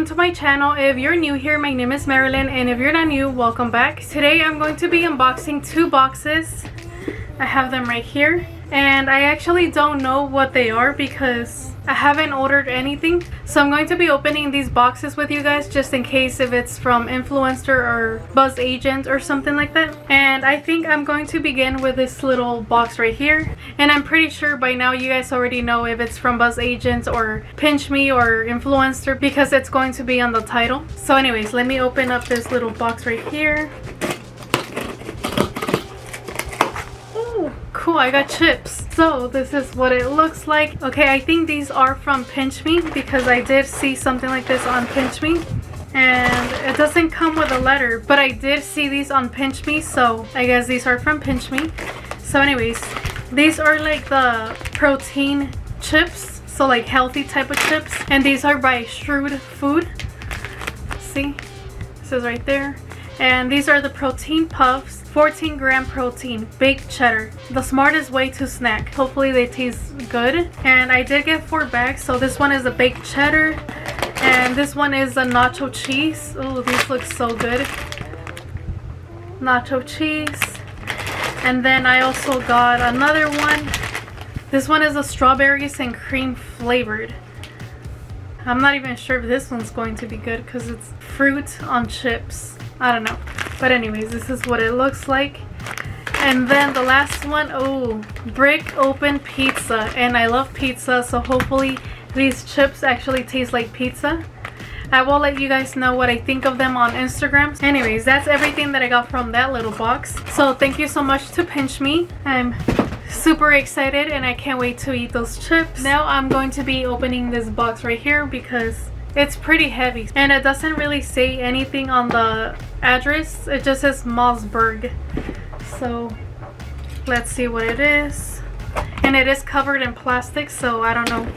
welcome to my channel. If you're new here, my name is Marilyn, and if you're not new, welcome back. Today I'm going to be unboxing two boxes. I have them right here, and I actually don't know what they are because I haven't ordered anything, so I'm going to be opening these boxes with you guys just in case if it's from Influenster or Buzz Agent or something like that. And I think I'm going to begin with this little box right here, and I'm pretty sure by now you guys already know if it's from Buzz Agent or PinchMe or Influencer because it's going to be on the title. So anyways, let me open up this little box right here. Cool, I got chips. So this is what it looks like. Okay, I think these are from PinchMe because I did see something like this on PinchMe, and it doesn't come with a letter, but I did see these on PinchMe, so I guess these are from PinchMe. So anyways, these are like the protein chips, so like healthy type of chips, and these are by ShrewdFood. See, this is right there. And these are the protein puffs, 14-gram protein, baked cheddar, the smartest way to snack. Hopefully they taste good. And I did get 4 bags, so this one is a baked cheddar, and this one is a nacho cheese. Oh, these look so good. Nacho cheese. And then I also got another one. This one is a strawberries and cream flavored. I'm not even sure if this one's going to be good because it's fruit on chips. I don't know, but anyways, this is what it looks like. And then the last one, oh, brick open pizza, and I love pizza, so hopefully these chips actually taste like pizza. I will let you guys know what I think of them on Instagram. Anyways, that's everything that I got from that little box. So thank you so much to PinchMe. I'm super excited and I can't wait to eat those chips. Now I'm going to be opening this box right here because it's pretty heavy, and it doesn't really say anything on the address. It just says Mossberg. So let's see what it is. And it is covered in plastic, so I don't know.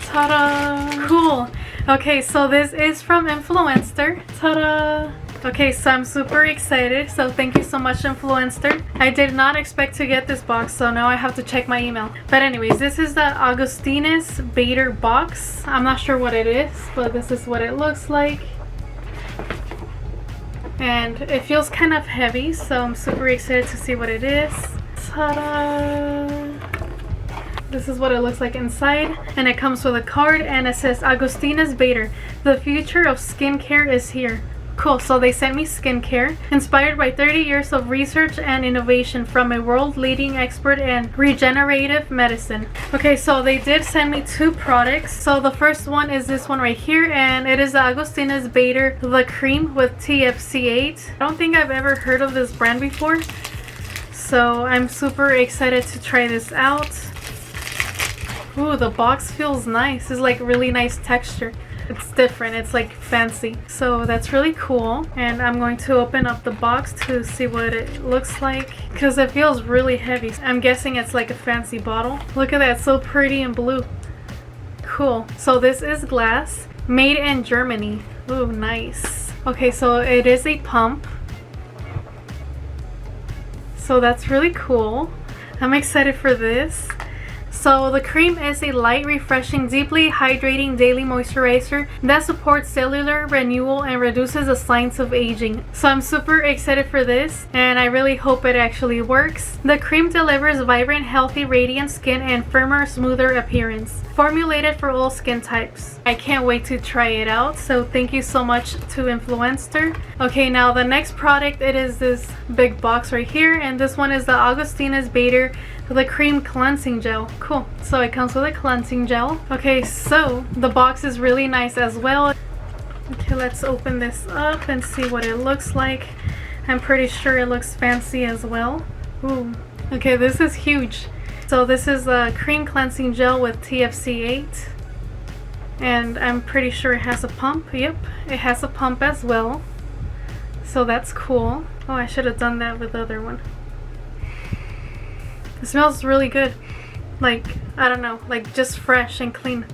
Ta-da! Cool. Okay, so this is from Influencer. Ta-da! Okay, so I'm super excited, so thank you so much, Influencer. I did not expect to get this box, so now I have to check my email. But anyways, this is the Augustinus Bader box. I'm not sure what it is, but this is what it looks like. And it feels kind of heavy, so I'm super excited to see what it is. Ta-da! This is what it looks like inside, and it comes with a card, and it says Augustinus Bader, the future of skincare is here. Cool, so they sent me skincare inspired by 30 years of research and innovation from a world-leading expert in regenerative medicine. Okay, so they did send me 2 products. So the first one is this one right here, and it is the Augustinus Bader the cream with TFC8. I don't think I've ever heard of this brand before, so I'm super excited to try this out. Ooh, the box feels nice. It's like really nice texture. It's different, it's like fancy, so that's really cool. And I'm going to open up the box to see what it looks like because it feels really heavy. I'm guessing it's like a fancy bottle. Look at that, so pretty and blue. Cool. So this is glass, made in Germany. Ooh, nice. Okay, so it is a pump, so that's really cool. I'm excited for this. So the cream is a light, refreshing, deeply hydrating daily moisturizer that supports cellular renewal and reduces the signs of aging. So I'm super excited for this, and I really hope it actually works. The cream delivers vibrant, healthy, radiant skin and firmer, smoother appearance. Formulated for all skin types. I can't wait to try it out, so thank you so much to Influencer. Okay, now the next product, it is this big box right here, and this one is the Augustinus Bader the cream cleansing gel. Cool, so it comes with a cleansing gel. Okay, so the box is really nice as well. Okay, let's open this up and see what it looks like. I'm pretty sure it looks fancy as well. Ooh, okay, this is huge. So this is a cream cleansing gel with TFC8, and I'm pretty sure it has a pump. Yep, it has a pump as well, so that's cool. Oh, I should have done that with the other one. It smells really good, like, I don't know, like just fresh and clean.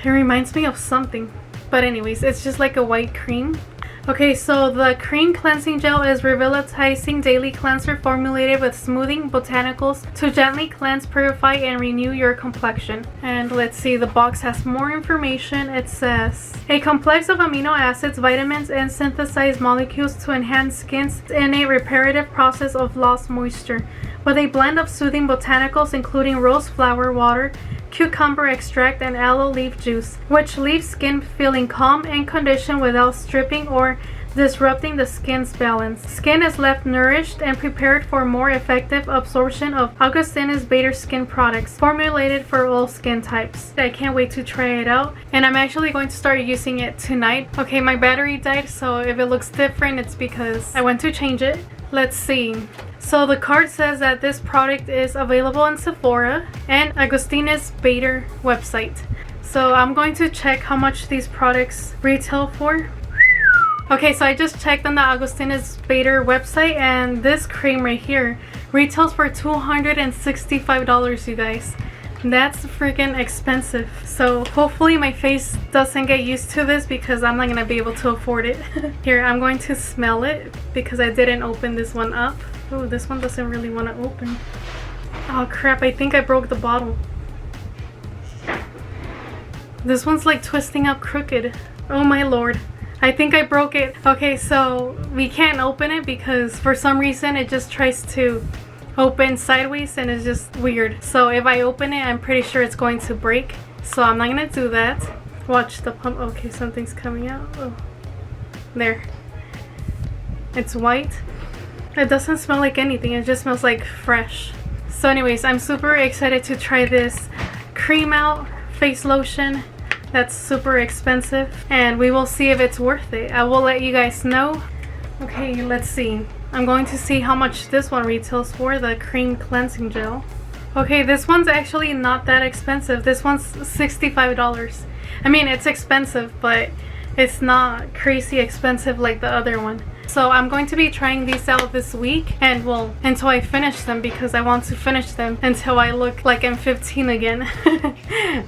It reminds me of something, but anyways, it's just like a white cream. Okay, so the cream cleansing gel is revitalizing daily cleanser formulated with smoothing botanicals to gently cleanse, purify, and renew your complexion. And let's see, the box has more information. It says, a complex of amino acids, vitamins, and synthesized molecules to enhance skin's innate reparative process of lost moisture, with a blend of soothing botanicals including rose flower water, cucumber extract, and aloe leaf juice, which leaves skin feeling calm and conditioned without stripping or disrupting the skin's balance. Skin is left nourished and prepared for more effective absorption of Augustinus Bader skin products, formulated for all skin types. I can't wait to try it out, and I'm actually going to start using it tonight. Okay, my battery died, so if it looks different, it's because I went to change it. Let's see. So the card says that this product is available in Sephora and Augustinus Bader website. So I'm going to check how much these products retail for. Okay, so I just checked on the Augustinus Bader website, and this cream right here retails for $265, you guys. That's freaking expensive. So hopefully my face doesn't get used to this because I'm not gonna be able to afford it. Here, I'm going to smell it because I didn't open this one up. Oh, this one doesn't really want to open. Oh crap, I think I broke the bottle. This one's like twisting up crooked. Oh my lord. I think I broke it. Okay, so we can't open it because for some reason it just tries to open sideways and it's just weird. So if I open it, I'm pretty sure it's going to break. So I'm not gonna do that. Watch the pump. Okay, something's coming out. Oh, there. It's white. It doesn't smell like anything. It just smells like fresh. So anyways, I'm super excited to try this cream out, face lotion. That's super expensive, and we will see if it's worth it. I will let you guys know. Okay, let's see. I'm going to see how much this one retails for, the cream cleansing gel. Okay, this one's actually not that expensive. This one's $65. I mean, it's expensive, but it's not crazy expensive like the other one. So I'm going to be trying these out this week, and well, until I finish them, because I want to finish them until I look like I'm 15 again.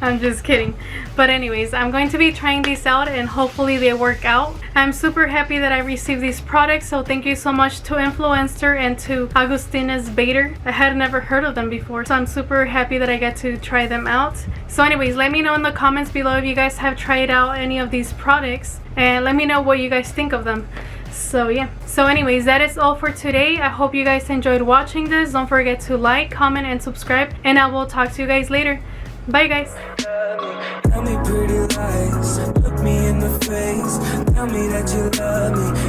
I'm just kidding. But anyways, I'm going to be trying these out and hopefully they work out. I'm super happy that I received these products, so thank you so much to Influenster and to Augustinus Bader. I had never heard of them before, so I'm super happy that I get to try them out. So anyways, let me know in the comments below if you guys have tried out any of these products, and let me know what you guys think of them. So yeah, so anyways, that is all for today. I hope you guys enjoyed watching this. Don't forget to like, comment, and subscribe, and I will talk to you guys later. Bye guys. Tell me pretty lies, look me in the face, tell me that you love me.